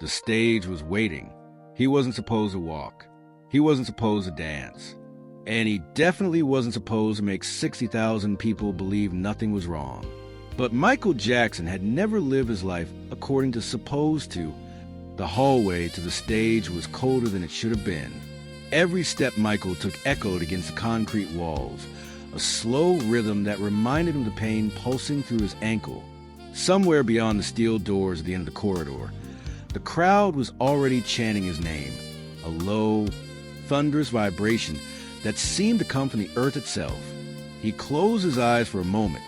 The stage was waiting. He wasn't supposed to walk. He wasn't supposed to dance. And he definitely wasn't supposed to make 60,000 people believe nothing was wrong. But Michael Jackson had never lived his life according to supposed to. The hallway to the stage was colder than it should have been. Every step Michael took echoed against the concrete walls, a slow rhythm that reminded him of the pain pulsing through his ankle. Somewhere beyond the steel doors at the end of the corridor, the crowd was already chanting his name, a low, thunderous vibration that seemed to come from the earth itself. He closed his eyes for a moment,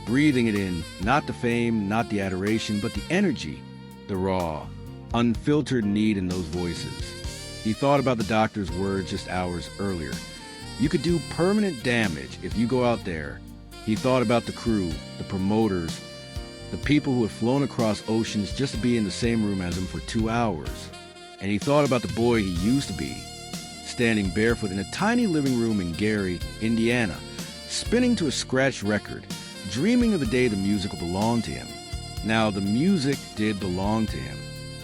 breathing it in, not the fame, not the adoration, but the energy, the raw, unfiltered need in those voices. He thought about the doctor's words just hours earlier. You could do permanent damage if you go out there. He thought about the crew, the promoters, the people who had flown across oceans just to be in the same room as him for 2 hours. And he thought about the boy he used to be, standing barefoot in a tiny living room in Gary, Indiana, spinning to a scratched record, dreaming of the day the music would belong to him. Now, the music did belong to him,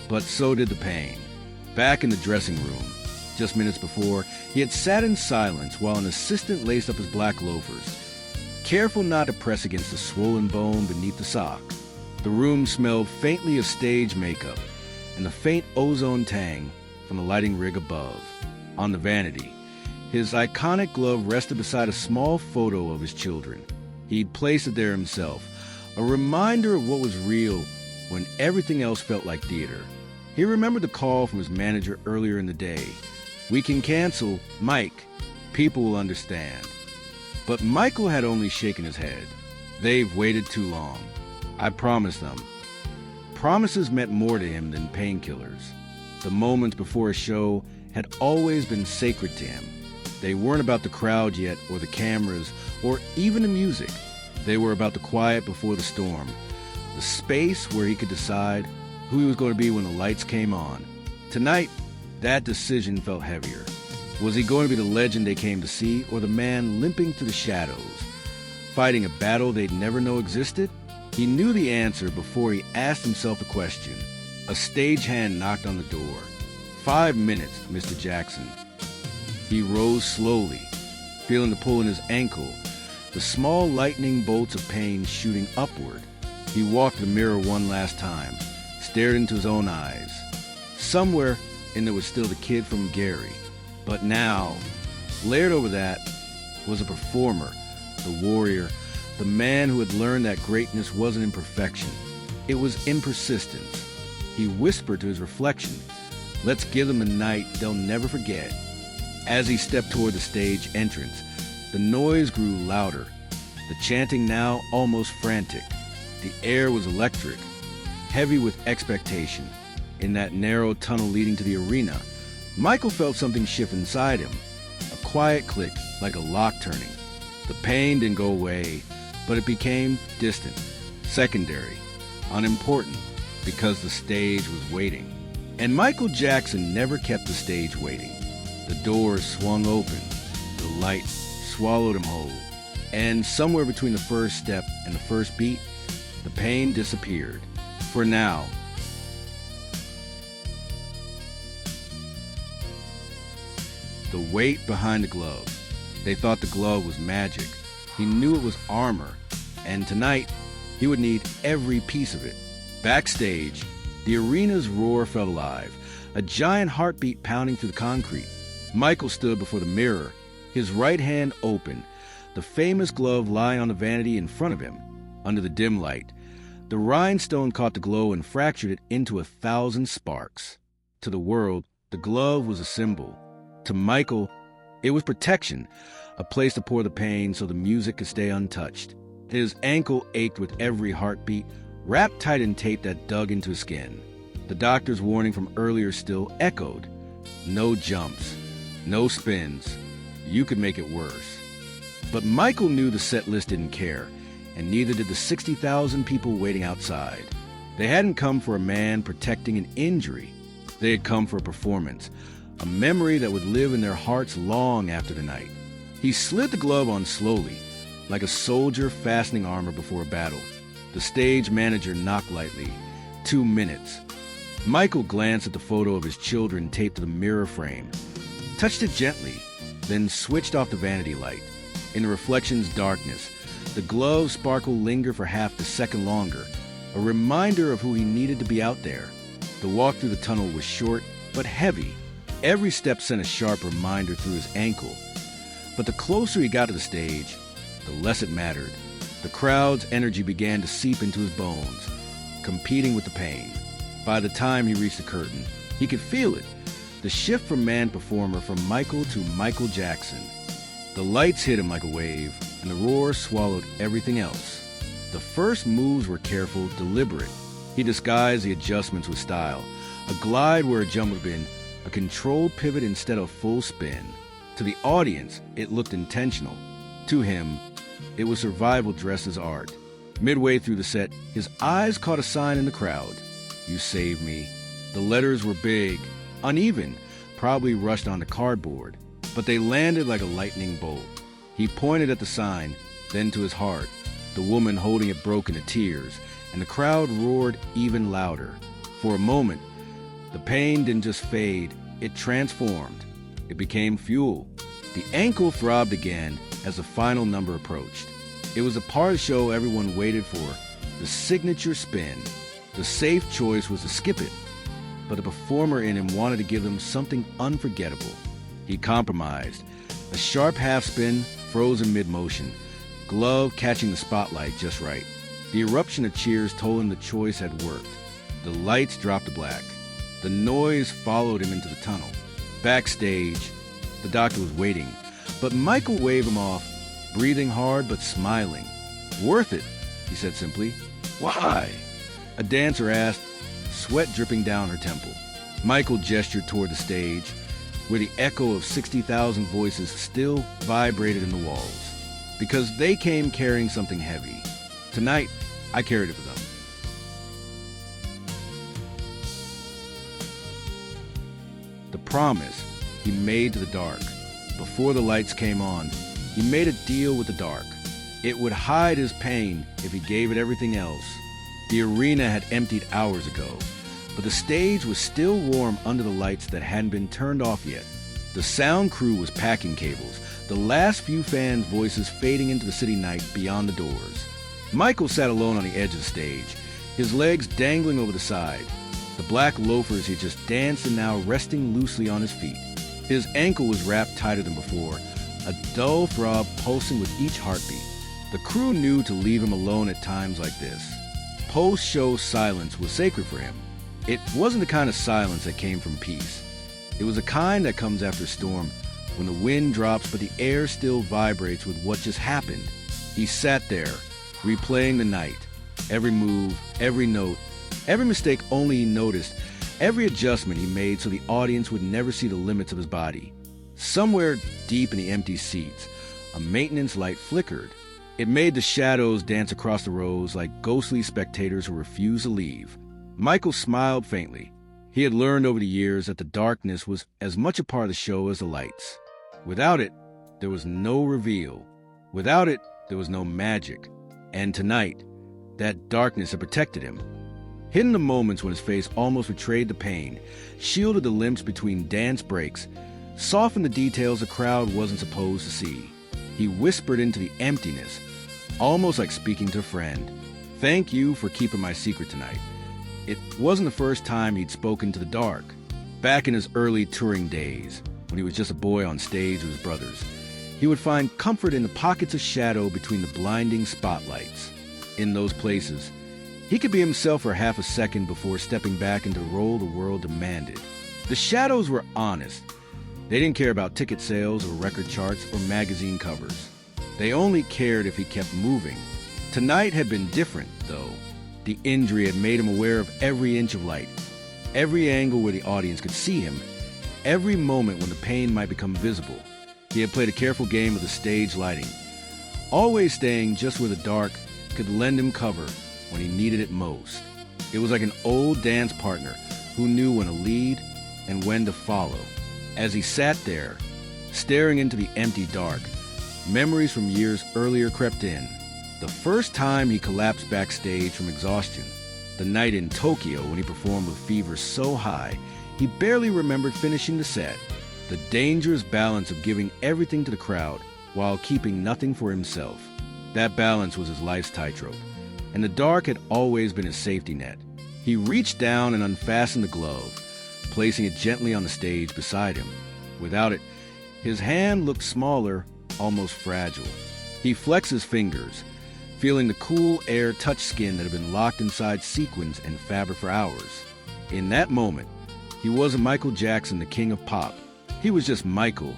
but so did the pain. Back in the dressing room, just minutes before, he had sat in silence while an assistant laced up his black loafers, careful not to press against the swollen bone beneath the sock. The room smelled faintly of stage makeup and the faint ozone tang from the lighting rig above. On the vanity, his iconic glove rested beside a small photo of his children. He'd placed it there himself, a reminder of what was real when everything else felt like theater. He remembered the call from his manager earlier in the day. "We can cancel, Mike. People will understand." But Michael had only shaken his head. "They've waited too long. I promised them." Promises meant more to him than painkillers. The moments before a show had always been sacred to him. They weren't about the crowd yet, or the cameras, or even the music. They were about the quiet before the storm, the space where he could decide who he was going to be when the lights came on. Tonight, that decision felt heavier. Was he going to be the legend they came to see, or the man limping through the shadows, fighting a battle they'd never know existed? He knew the answer before he asked himself the question. A stagehand knocked on the door. "5 minutes, Mr. Jackson." He rose slowly, feeling the pull in his ankle, the small lightning bolts of pain shooting upward. He walked to the mirror one last time, stared into his own eyes. Somewhere in there was still the kid from Gary. But now, layered over that, was a performer, the warrior, the man who had learned that greatness wasn't in perfection. It was in persistence. He whispered to his reflection, "Let's give them a night they'll never forget." As he stepped toward the stage entrance, the noise grew louder, the chanting now almost frantic. The air was electric, heavy with expectation. In that narrow tunnel leading to the arena, Michael felt something shift inside him, a quiet click like a lock turning. The pain didn't go away, but it became distant, secondary, unimportant, because the stage was waiting. And Michael Jackson never kept the stage waiting. The doors swung open, the light swallowed him whole, and somewhere between the first step and the first beat, the pain disappeared. For now. The weight behind the glove. They thought the glove was magic. He knew it was armor, and tonight he would need every piece of it. Backstage, the arena's roar felt alive, a giant heartbeat pounding through the concrete. Michael stood before the mirror, his right hand open, the famous glove lying on the vanity in front of him. Under the dim light, the rhinestone caught the glow and fractured it into 1,000 sparks. To the world, the glove was a symbol. To Michael, it was protection, a place to pour the pain so the music could stay untouched. His ankle ached with every heartbeat, wrapped tight in tape that dug into his skin. The doctor's warning from earlier still echoed. No jumps, no spins. You could make it worse. But Michael knew the set list didn't care, and neither did the 60,000 people waiting outside. They hadn't come for a man protecting an injury. They had come for a performance, a memory that would live in their hearts long after the night. He slid the glove on slowly, like a soldier fastening armor before a battle. The stage manager knocked lightly. 2 minutes. Michael glanced at the photo of his children taped to the mirror frame, touched it gently, then switched off the vanity light. In the reflection's darkness, the glow's sparkle lingered for half a second longer, a reminder of who he needed to be out there. The walk through the tunnel was short but heavy. Every step sent a sharp reminder through his ankle. But the closer he got to the stage, the less it mattered. The crowd's energy began to seep into his bones, competing with the pain. By the time he reached the curtain, he could feel it. The shift from man performer from Michael to Michael Jackson. The lights hit him like a wave, and the roar swallowed everything else. The first moves were careful, deliberate. He disguised the adjustments with style. A glide where a jump would have been, a controlled pivot instead of full spin. To the audience, it looked intentional. To him, it was survival dressed as art. Midway through the set, his eyes caught a sign in the crowd. "You saved me." The letters were big, uneven, probably rushed onto cardboard, but they landed like a lightning bolt. He pointed at the sign, then to his heart. The woman holding it broke into tears, and the crowd roared even louder. For a moment, the pain didn't just fade, it transformed. It became fuel. The ankle throbbed again as the final number approached. It was a part of the show everyone waited for, the signature spin. The safe choice was to skip it, but the performer in him wanted to give them something unforgettable. He compromised. A sharp half spin, frozen mid-motion, glove catching the spotlight just right. The eruption of cheers told him the choice had worked. The lights dropped to black. The noise followed him into the tunnel. Backstage, the doctor was waiting, but Michael waved him off, breathing hard but smiling. "Worth it," he said simply. "Why?" a dancer asked, sweat dripping down her temple. Michael gestured toward the stage, where the echo of 60,000 voices still vibrated in the walls. "Because they came carrying something heavy. Tonight, I carried it for them." The promise he made to the dark. Before the lights came on, he made a deal with the dark. It would hide his pain if he gave it everything else. The arena had emptied hours ago, but the stage was still warm under the lights that hadn't been turned off yet. The sound crew was packing cables, the last few fans' voices fading into the city night beyond the doors. Michael sat alone on the edge of the stage, his legs dangling over the side. The black loafers he just danced in now resting loosely on his feet. His ankle was wrapped tighter than before, a dull throb pulsing with each heartbeat. The crew knew to leave him alone at times like this. Post-show silence was sacred for him. It wasn't the kind of silence that came from peace. It was the kind that comes after a storm, when the wind drops but the air still vibrates with what just happened. He sat there, replaying the night. Every move, every note, every mistake only he noticed, every adjustment he made so the audience would never see the limits of his body. Somewhere deep in the empty seats, a maintenance light flickered. It made the shadows dance across the rows like ghostly spectators who refused to leave. Michael smiled faintly. He had learned over the years that the darkness was as much a part of the show as the lights. Without it, there was no reveal. Without it, there was no magic. And tonight, that darkness had protected him. Hidden the moments when his face almost betrayed the pain, shielded the limps between dance breaks, softened the details the crowd wasn't supposed to see. He whispered into the emptiness, almost like speaking to a friend. "Thank you for keeping my secret tonight." It wasn't the first time he'd spoken to the dark. Back in his early touring days, when he was just a boy on stage with his brothers, he would find comfort in the pockets of shadow between the blinding spotlights. In those places, he could be himself for half a second before stepping back into the role the world demanded. The shadows were honest. They didn't care about ticket sales or record charts or magazine covers. They only cared if he kept moving. Tonight had been different, though. The injury had made him aware of every inch of light, every angle where the audience could see him, every moment when the pain might become visible. He had played a careful game of the stage lighting, always staying just where the dark could lend him cover when he needed it most. It was like an old dance partner who knew when to lead and when to follow. As he sat there, staring into the empty dark, memories from years earlier crept in. The first time he collapsed backstage from exhaustion. The night in Tokyo when he performed with fever so high, he barely remembered finishing the set. The dangerous balance of giving everything to the crowd while keeping nothing for himself. That balance was his life's tightrope, and the dark had always been his safety net. He reached down and unfastened the glove, placing it gently on the stage beside him. Without it, his hand looked smaller, almost fragile. He flexed his fingers, feeling the cool air touch skin that had been locked inside sequins and fabric for hours. In that moment, he wasn't Michael Jackson, the king of pop. He was just Michael,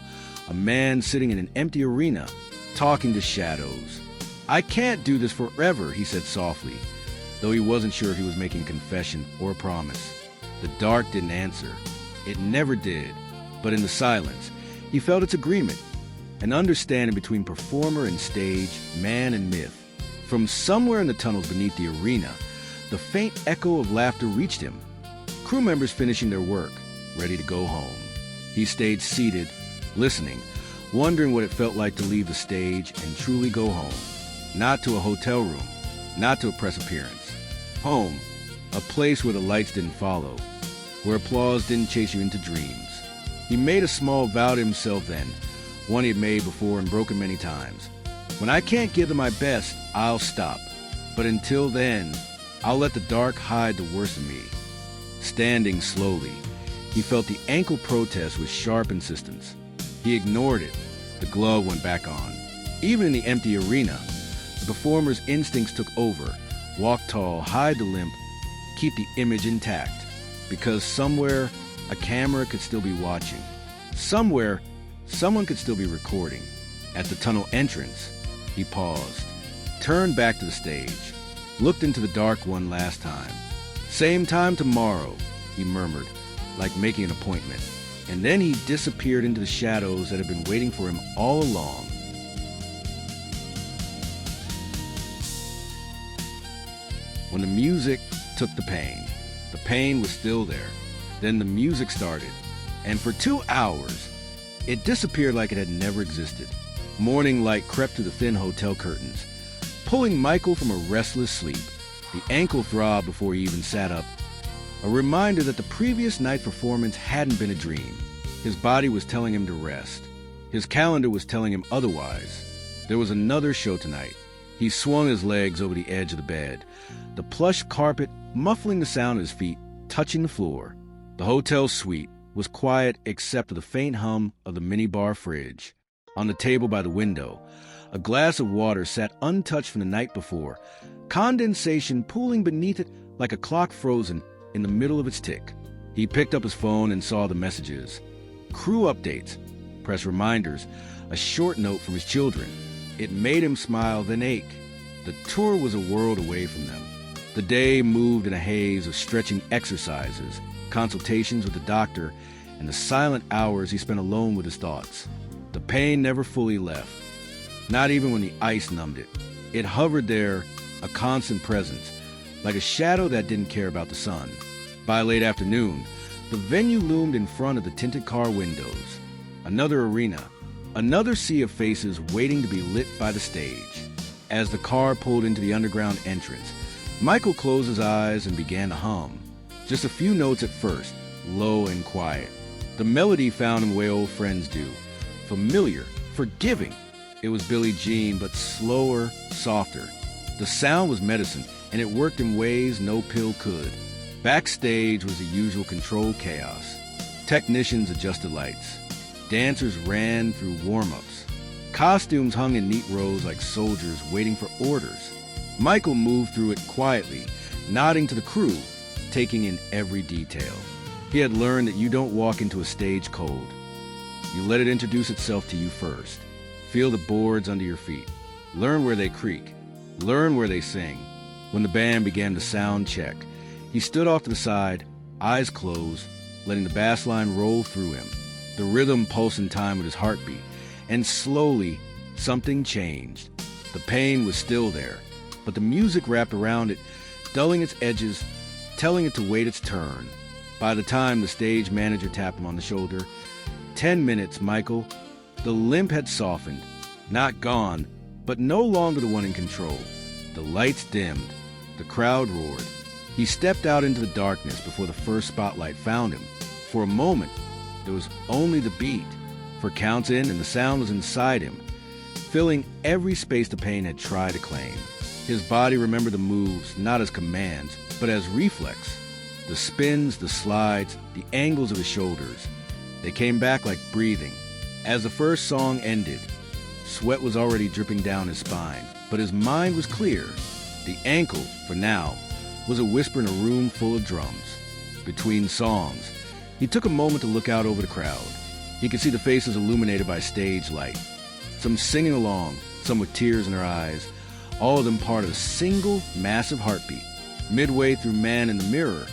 a man sitting in an empty arena, talking to shadows. "I can't do this forever," he said softly, though he wasn't sure if he was making a confession or a promise. The dark didn't answer. It never did. But in the silence, he felt its agreement, an understanding between performer and stage, man and myth. From somewhere in the tunnels beneath the arena, the faint echo of laughter reached him. Crew members finishing their work, ready to go home. He stayed seated, listening, wondering what it felt like to leave the stage and truly go home. Not to a hotel room, not to a press appearance. Home, a place where the lights didn't follow, where applause didn't chase you into dreams. He made a small vow to himself then, one he had made before and broken many times. When I can't give them my best, I'll stop. But until then, I'll let the dark hide the worst of me. Standing slowly, he felt the ankle protest with sharp insistence. He ignored it. The glove went back on. Even in the empty arena, the performer's instincts took over. Walk tall, hide the limp, keep the image intact. Because somewhere, a camera could still be watching. Somewhere, someone could still be recording. At the tunnel entrance, he paused, turned back to the stage, looked into the dark one last time. "Same time tomorrow," he murmured, like making an appointment. And then he disappeared into the shadows that had been waiting for him all along. When the music took the pain was still there. Then the music started, and for 2 hours, it disappeared like it had never existed. Morning light crept through the thin hotel curtains, pulling Michael from a restless sleep. The ankle throbbed before he even sat up, a reminder that the previous night's performance hadn't been a dream. His body was telling him to rest. His calendar was telling him otherwise. There was another show tonight. He swung his legs over the edge of the bed, the plush carpet muffling the sound of his feet touching the floor. The hotel suite was quiet except for the faint hum of the minibar fridge. On the table by the window, a glass of water sat untouched from the night before, condensation pooling beneath it like a clock frozen in the middle of its tick. He picked up his phone and saw the messages. Crew updates, press reminders, a short note from his children. It made him smile, then ache. The tour was a world away from them. The day moved in a haze of stretching exercises, consultations with the doctor, and the silent hours he spent alone with his thoughts. The pain never fully left, not even when the ice numbed it. It hovered there, a constant presence, like a shadow that didn't care about the sun. By late afternoon, the venue loomed in front of the tinted car windows. Another arena, another sea of faces waiting to be lit by the stage. As the car pulled into the underground entrance, Michael closed his eyes and began to hum. Just a few notes at first, low and quiet. The melody found him the way old friends do. Familiar, forgiving. It was Billie Jean, but slower, softer. The sound was medicine, and it worked in ways no pill could. Backstage was the usual controlled chaos. Technicians adjusted lights. Dancers ran through warm-ups. Costumes hung in neat rows like soldiers waiting for orders. Michael moved through it quietly, nodding to the crew, taking in every detail. He had learned that you don't walk into a stage cold. You let it introduce itself to you first. Feel the boards under your feet. Learn where they creak. Learn where they sing. When the band began to sound check, he stood off to the side, eyes closed, letting the bass line roll through him. The rhythm pulsed in time with his heartbeat, and slowly, something changed. The pain was still there, but the music wrapped around it, dulling its edges, telling it to wait its turn. By the time the stage manager tapped him on the shoulder, 10 minutes, Michael. The limp had softened, not gone, but no longer the one in control. The lights dimmed, the crowd roared, He stepped out into the darkness before the first spotlight found him. For a moment, there was only the beat. For counts in, and the sound was inside him, filling every space the pain had tried to claim. His body remembered the moves not as commands, but as reflex. The spins, the slides, the angles of his shoulders. They came back like breathing. As the first song ended, sweat was already dripping down his spine, but his mind was clear. The ankle, for now, was a whisper in a room full of drums. Between songs, he took a moment to look out over the crowd. He could see the faces illuminated by stage light. Some singing along, some with tears in their eyes, all of them part of a single, massive heartbeat. Midway through Man in the Mirror,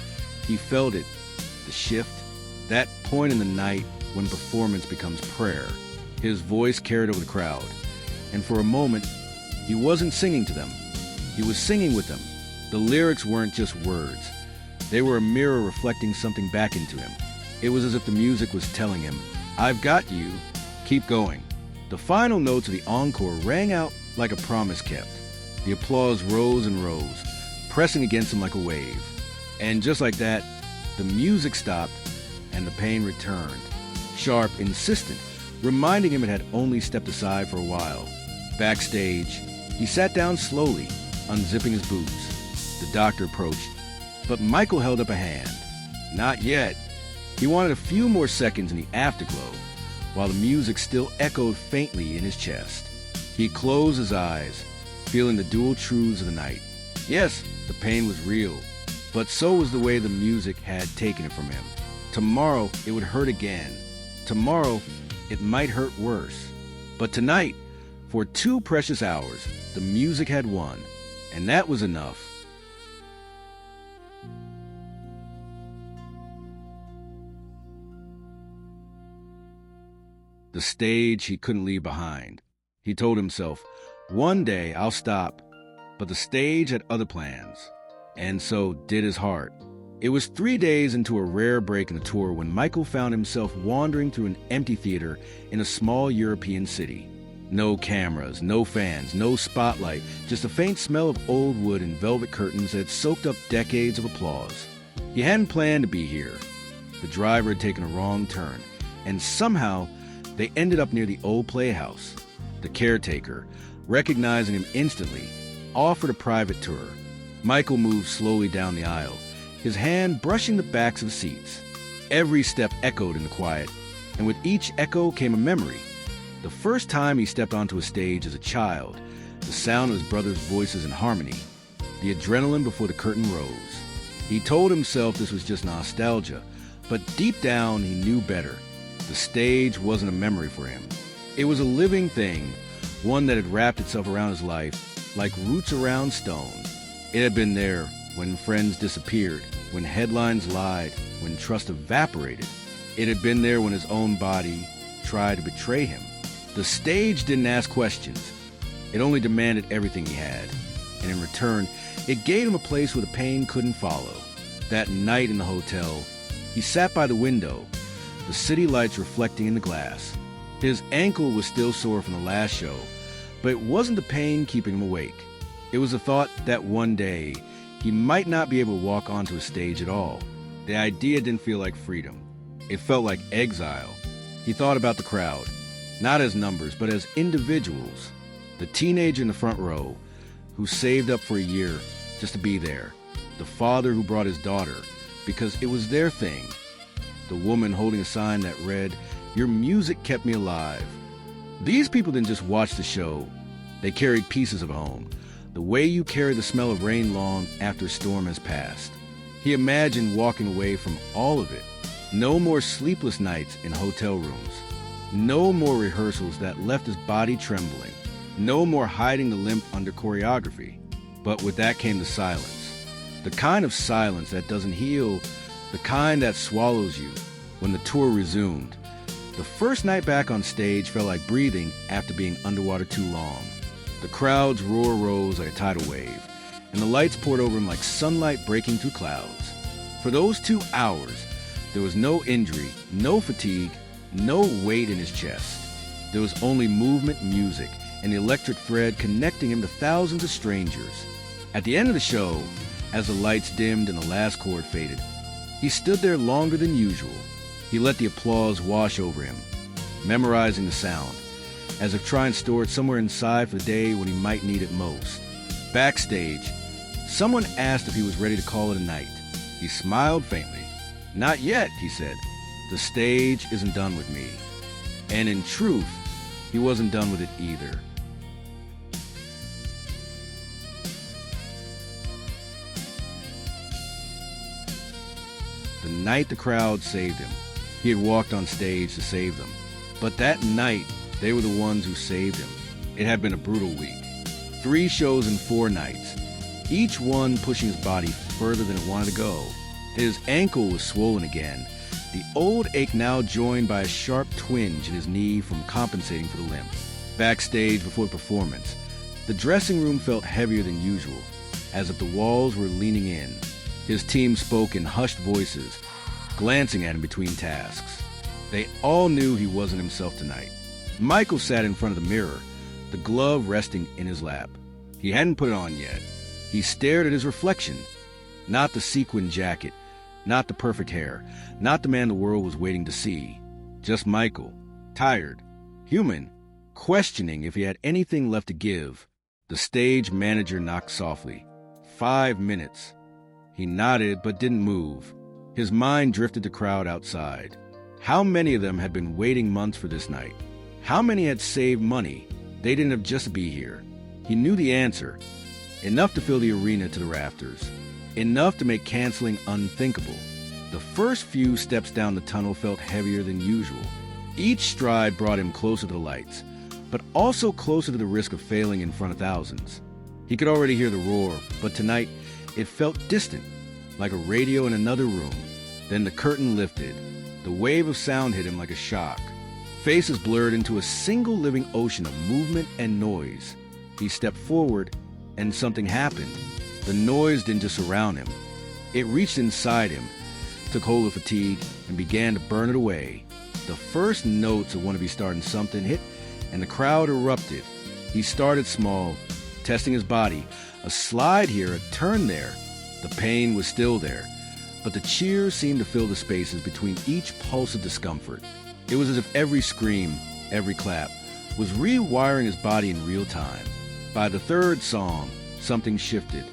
he felt it, the shift, that point in the night when performance becomes prayer. His voice carried over the crowd, and for a moment, he wasn't singing to them. He was singing with them. The lyrics weren't just words. They were a mirror reflecting something back into him. It was as if the music was telling him, "I've got you. Keep going." The final notes of the encore rang out like a promise kept. The applause rose and rose, pressing against him like a wave. And just like that, the music stopped and the pain returned. Sharp, insistent, reminding him it had only stepped aside for a while. Backstage, he sat down slowly, unzipping his boots. The doctor approached, but Michael held up a hand. Not yet. He wanted a few more seconds in the afterglow, while the music still echoed faintly in his chest. He closed his eyes, feeling the dual truths of the night. Yes, the pain was real, but so was the way the music had taken it from him. Tomorrow, it would hurt again. Tomorrow, it might hurt worse. But tonight, for 2 precious hours, the music had won, and that was enough. The stage he couldn't leave behind. He told himself, one day I'll stop, but the stage had other plans. And so did his heart. It was 3 days into a rare break in the tour when Michael found himself wandering through an empty theater in a small European city. No cameras, no fans, no spotlight, just a faint smell of old wood and velvet curtains that had soaked up decades of applause. He hadn't planned to be here. The driver had taken a wrong turn, and somehow they ended up near the old playhouse. The caretaker, recognizing him instantly, offered a private tour. Michael moved slowly down the aisle, his hand brushing the backs of the seats. Every step echoed in the quiet, and with each echo came a memory. The first time he stepped onto a stage as a child, the sound of his brother's voices in harmony, the adrenaline before the curtain rose. He told himself this was just nostalgia, but deep down he knew better. The stage wasn't a memory for him. It was a living thing, one that had wrapped itself around his life like roots around stone. It had been there when friends disappeared, when headlines lied, when trust evaporated. It had been there when his own body tried to betray him. The stage didn't ask questions. It only demanded everything he had. And in return, it gave him a place where the pain couldn't follow. That night in the hotel, he sat by the window, the city lights reflecting in the glass. His ankle was still sore from the last show, but it wasn't the pain keeping him awake. It was the thought that one day he might not be able to walk onto a stage at all. The idea didn't feel like freedom. It felt like exile. He thought about the crowd, not as numbers, but as individuals. The teenager in the front row who saved up for a year just to be there. The father who brought his daughter because it was their thing. The woman holding a sign that read, "Your music kept me alive." These people didn't just watch the show. They carried pieces of home, the way you carry the smell of rain long after a storm has passed. He imagined walking away from all of it. No more sleepless nights in hotel rooms. No more rehearsals that left his body trembling. No more hiding the limp under choreography. But with that came the silence. The kind of silence that doesn't heal, the kind that swallows you. When the tour resumed, the first night back on stage felt like breathing after being underwater too long. The crowd's roar rose like a tidal wave, and the lights poured over him like sunlight breaking through clouds. For those 2 hours, there was no injury, no fatigue, no weight in his chest. There was only movement, music, and the electric thread connecting him to thousands of strangers. At the end of the show, As the lights dimmed and the last chord faded, he stood there longer than usual. He let the applause wash over him, memorizing the sound, as if trying to store it somewhere inside for the day when he might need it most. Backstage, someone asked if he was ready to call it a night. He smiled faintly. "Not yet," he said. "The stage isn't done with me." And in truth, he wasn't done with it either. The night the crowd saved him, he had walked on stage to save them. But that night, they were the ones who saved him. It had been a brutal week. 3 shows in 4 nights, each one pushing his body further than it wanted to go. His ankle was swollen again, the old ache now joined by a sharp twinge in his knee from compensating for the limp. Backstage before the performance, the dressing room felt heavier than usual, as if the walls were leaning in. His team spoke in hushed voices, glancing at him between tasks. They all knew he wasn't himself tonight. Michael sat in front of the mirror, the glove resting in his lap. He hadn't put it on yet. He stared at his reflection. Not the sequin jacket, not the perfect hair, not the man the world was waiting to see. Just Michael, tired, human, questioning if he had anything left to give. The stage manager knocked softly. 5 minutes. He nodded but didn't move. His mind drifted to the crowd outside. How many of them had been waiting months for this night? How many had saved money? They didn't have just to be here. He knew the answer. Enough to fill the arena to the rafters. Enough to make canceling unthinkable. The first few steps down the tunnel felt heavier than usual. Each stride brought him closer to the lights, but also closer to the risk of failing in front of thousands. He could already hear the roar, but tonight it felt distant, like a radio in another room. Then the curtain lifted. The wave of sound hit him like a shock. Faces blurred into a single living ocean of movement and noise. He stepped forward, and something happened. The noise didn't just surround him. It reached inside him, took hold of fatigue, and began to burn it away. The first notes of "Wanna Be Starting Something" hit, and the crowd erupted. He started small, testing his body. A slide here, a turn there. The pain was still there, but the cheers seemed to fill the spaces between each pulse of discomfort. It was as if every scream, every clap, was rewiring his body in real time. By the third song, something shifted.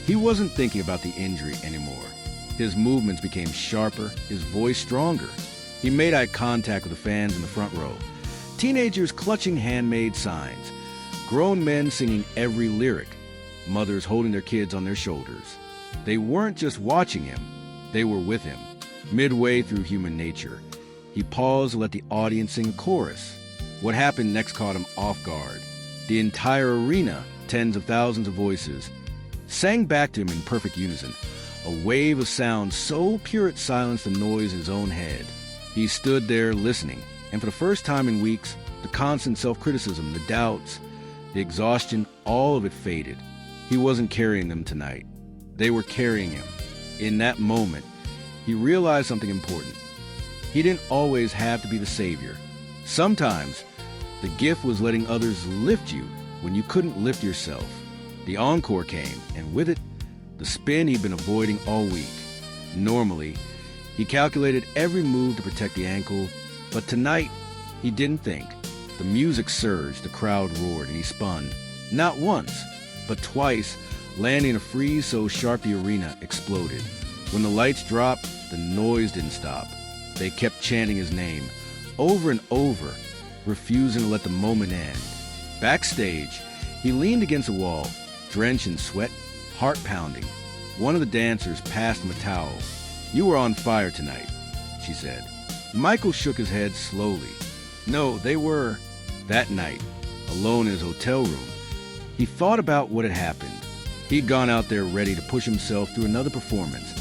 He wasn't thinking about the injury anymore. His movements became sharper, his voice stronger. He made eye contact with the fans in the front row. Teenagers clutching handmade signs. Grown men singing every lyric. Mothers holding their kids on their shoulders. They weren't just watching him, they were with him. Midway through human nature, he paused to let the audience sing a chorus. What happened next caught him off guard. The entire arena, tens of thousands of voices, sang back to him in perfect unison, a wave of sound so pure it silenced the noise in his own head. He stood there listening, and for the first time in weeks, the constant self-criticism, the doubts, the exhaustion, all of it faded. He wasn't carrying them tonight. They were carrying him. In that moment, he realized something important. He didn't always have to be the savior. Sometimes, the gift was letting others lift you when you couldn't lift yourself. The encore came, and with it, the spin he'd been avoiding all week. Normally, he calculated every move to protect the ankle, but tonight, he didn't think. The music surged, the crowd roared, and he spun. Not once, but twice, landing in a freeze so sharp the arena exploded. When the lights dropped, the noise didn't stop. They kept chanting his name, over and over, refusing to let the moment end. Backstage, he leaned against a wall, drenched in sweat, heart pounding. One of the dancers passed him a towel. "You were on fire tonight," she said. Michael shook his head slowly. No, they were. That night, alone in his hotel room, he thought about what had happened. He'd gone out there ready to push himself through another performance,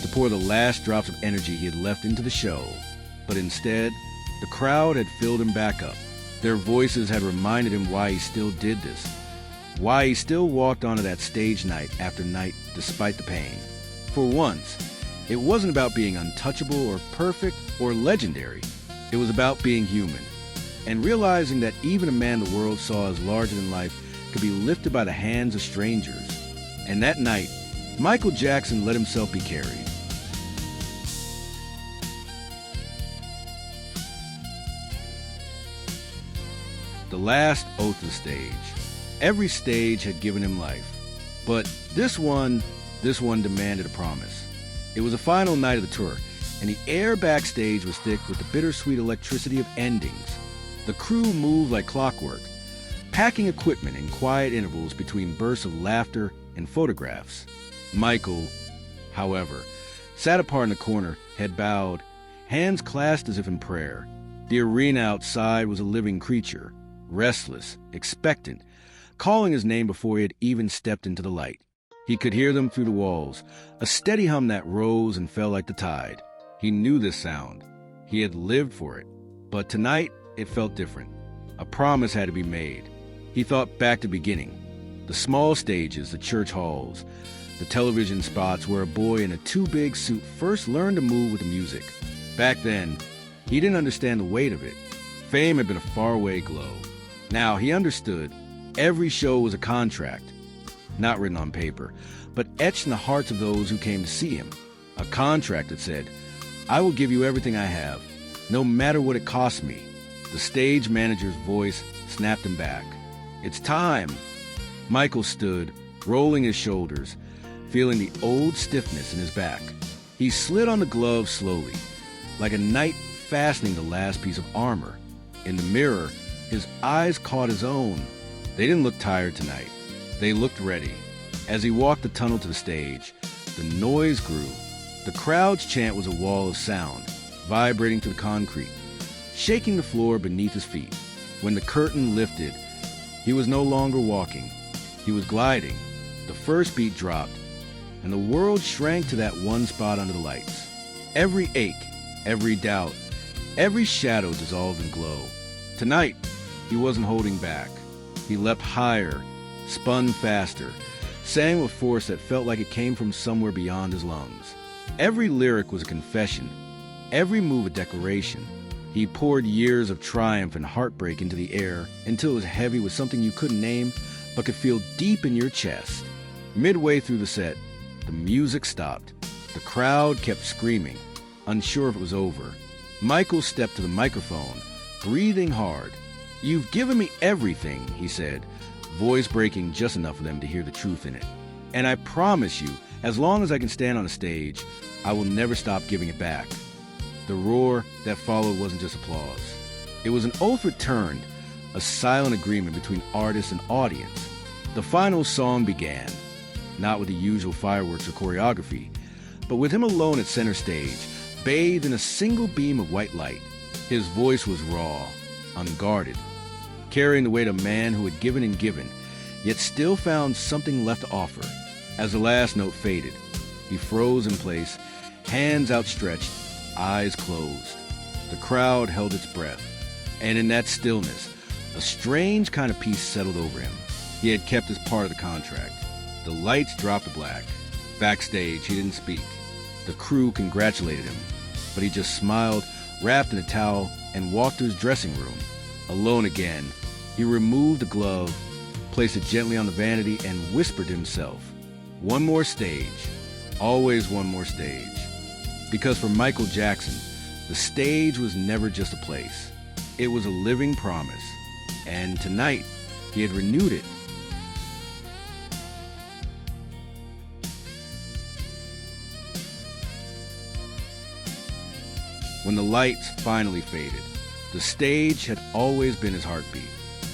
to pour the last drops of energy he had left into the show. But instead, the crowd had filled him back up. Their voices had reminded him why he still did this, why he still walked onto that stage night after night despite the pain. For once, it wasn't about being untouchable or perfect or legendary. It was about being human, and realizing that even a man the world saw as larger than life could be lifted by the hands of strangers. And that night, Michael Jackson let himself be carried. The last oath of the stage. Every stage had given him life. But this one demanded a promise. It was the final night of the tour, and the air backstage was thick with the bittersweet electricity of endings. The crew moved like clockwork, packing equipment in quiet intervals between bursts of laughter and photographs. Michael, however, sat apart in the corner, head bowed, hands clasped as if in prayer. The arena outside was a living creature, restless, expectant, calling his name before he had even stepped into the light. He could hear them through the walls, a steady hum that rose and fell like the tide. He knew this sound. He had lived for it. But tonight, it felt different. A promise had to be made. He thought back to the beginning. The small stages, the church halls, the television spots where a boy in a too-big suit first learned to move with the music. Back then, he didn't understand the weight of it. Fame had been a faraway glow. Now he understood. Every show was a contract, not written on paper, but etched in the hearts of those who came to see him. A contract that said, "I will give you everything I have, no matter what it costs me." The stage manager's voice snapped him back. "It's time." Michael stood, rolling his shoulders, feeling the old stiffness in his back. He slid on the gloves slowly, like a knight fastening the last piece of armor. In the mirror, his eyes caught his own. They didn't look tired tonight. They looked ready. As he walked the tunnel to the stage, the noise grew. The crowd's chant was a wall of sound, vibrating to the concrete, shaking the floor beneath his feet. When the curtain lifted, he was no longer walking. He was gliding. The first beat dropped, and the world shrank to that one spot under the lights. Every ache, every doubt, every shadow dissolved in glow. Tonight, he wasn't holding back. He leapt higher, spun faster, sang with force that felt like it came from somewhere beyond his lungs. Every lyric was a confession, every move a declaration. He poured years of triumph and heartbreak into the air until it was heavy with something you couldn't name but could feel deep in your chest. Midway through the set, the music stopped. The crowd kept screaming, unsure if it was over. Michael stepped to the microphone, breathing hard. "You've given me everything," he said, voice breaking just enough for them to hear the truth in it. "And I promise you, as long as I can stand on a stage, I will never stop giving it back." The roar that followed wasn't just applause. It was an oath returned, a silent agreement between artist and audience. The final song began, not with the usual fireworks or choreography, but with him alone at center stage, bathed in a single beam of white light. His voice was raw, unguarded, carrying the weight of a man who had given and given, yet still found something left to offer. As the last note faded, he froze in place, hands outstretched, eyes closed. The crowd held its breath, and in that stillness, a strange kind of peace settled over him. He had kept his part of the contract. The lights dropped to black. Backstage, he didn't speak. The crew congratulated him, but he just smiled, wrapped in a towel, and walked to his dressing room. Alone again, he removed the glove, placed it gently on the vanity, and whispered to himself, "One more stage, always one more stage." Because for Michael Jackson, the stage was never just a place. It was a living promise. And tonight, he had renewed it. When the lights finally faded, the stage had always been his heartbeat.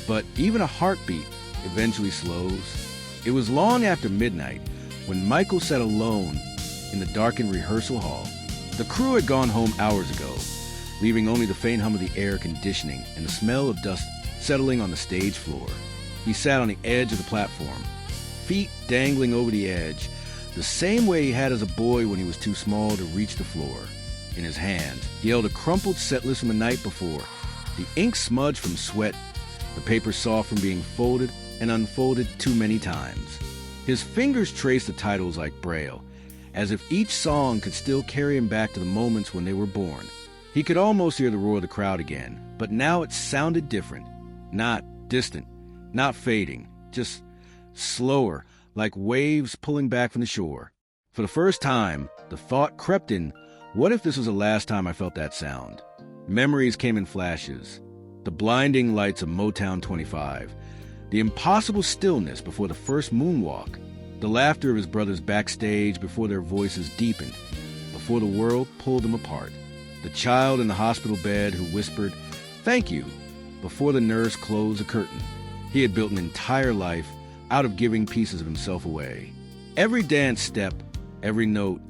But even a heartbeat eventually slows. It was long after midnight when Michael sat alone in the darkened rehearsal hall. The crew had gone home hours ago, leaving only the faint hum of the air conditioning and the smell of dust settling on the stage floor. He sat on the edge of the platform, feet dangling over the edge, the same way he had as a boy when he was too small to reach the floor. In his hand, he held a crumpled set list from the night before, the ink smudged from sweat, the paper soft from being folded and unfolded too many times. His fingers traced the titles like Braille, as if each song could still carry him back to the moments when they were born. He could almost hear the roar of the crowd again, but now it sounded different. Not distant, not fading, just slower, like waves pulling back from the shore. For the first time, the thought crept in, what if this was the last time I felt that sound? Memories came in flashes. The blinding lights of Motown 25, the impossible stillness before the first moonwalk, the laughter of his brothers backstage before their voices deepened, before the world pulled them apart, the child in the hospital bed who whispered, "Thank you," before the nurse closed a curtain. He had built an entire life out of giving pieces of himself away. Every dance step, every note,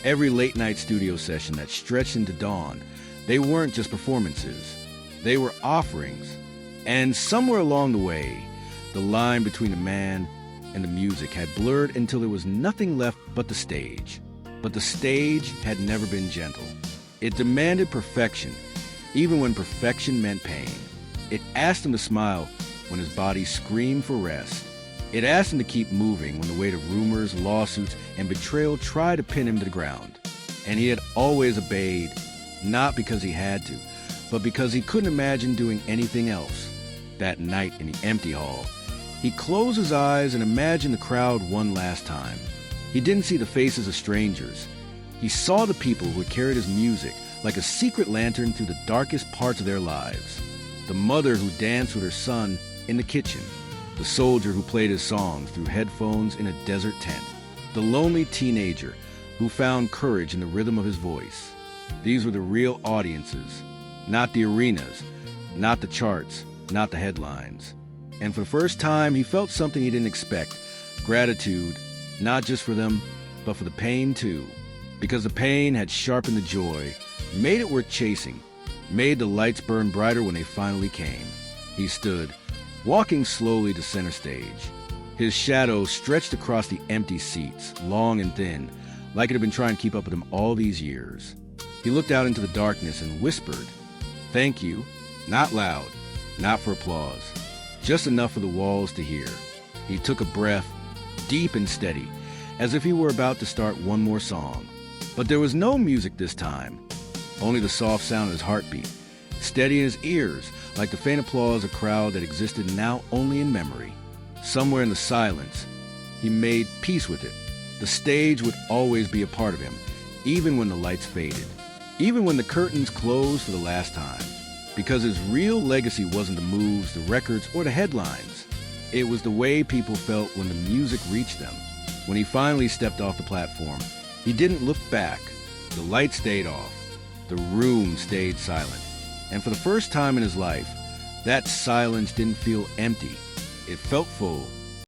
every late-night studio session that stretched into dawn, they weren't just performances. They were offerings. And somewhere along the way, the line between the man and the music had blurred until there was nothing left but the stage. But the stage had never been gentle. It demanded perfection, even when perfection meant pain. It asked him to smile when his body screamed for rest. It asked him to keep moving when the weight of rumors, lawsuits, and betrayal tried to pin him to the ground. And he had always obeyed, not because he had to, but because he couldn't imagine doing anything else. That night in the empty hall, he closed his eyes and imagined the crowd one last time. He didn't see the faces of strangers. He saw the people who had carried his music like a secret lantern through the darkest parts of their lives. The mother who danced with her son in the kitchen. The soldier who played his songs through headphones in a desert tent. The lonely teenager who found courage in the rhythm of his voice. These were the real audiences, not the arenas, not the charts, not the headlines. And for the first time, he felt something he didn't expect. Gratitude, not just for them, but for the pain too. Because the pain had sharpened the joy, made it worth chasing, made the lights burn brighter when they finally came. He stood, walking slowly to center stage. His shadow stretched across the empty seats, long and thin, like it had been trying to keep up with him all these years. He looked out into the darkness and whispered, "Thank you," not loud, not for applause, just enough for the walls to hear. He took a breath, deep and steady, as if he were about to start one more song. But there was no music this time, only the soft sound of his heartbeat, steady in his ears, like the faint applause of a crowd that existed now only in memory. Somewhere in the silence, he made peace with it. The stage would always be a part of him, even when the lights faded, even when the curtains closed for the last time. Because his real legacy wasn't the moves, the records, or the headlines. It was the way people felt when the music reached them. When he finally stepped off the platform, he didn't look back. The lights stayed off. The room stayed silent. And for the first time in his life, that silence didn't feel empty. It felt full.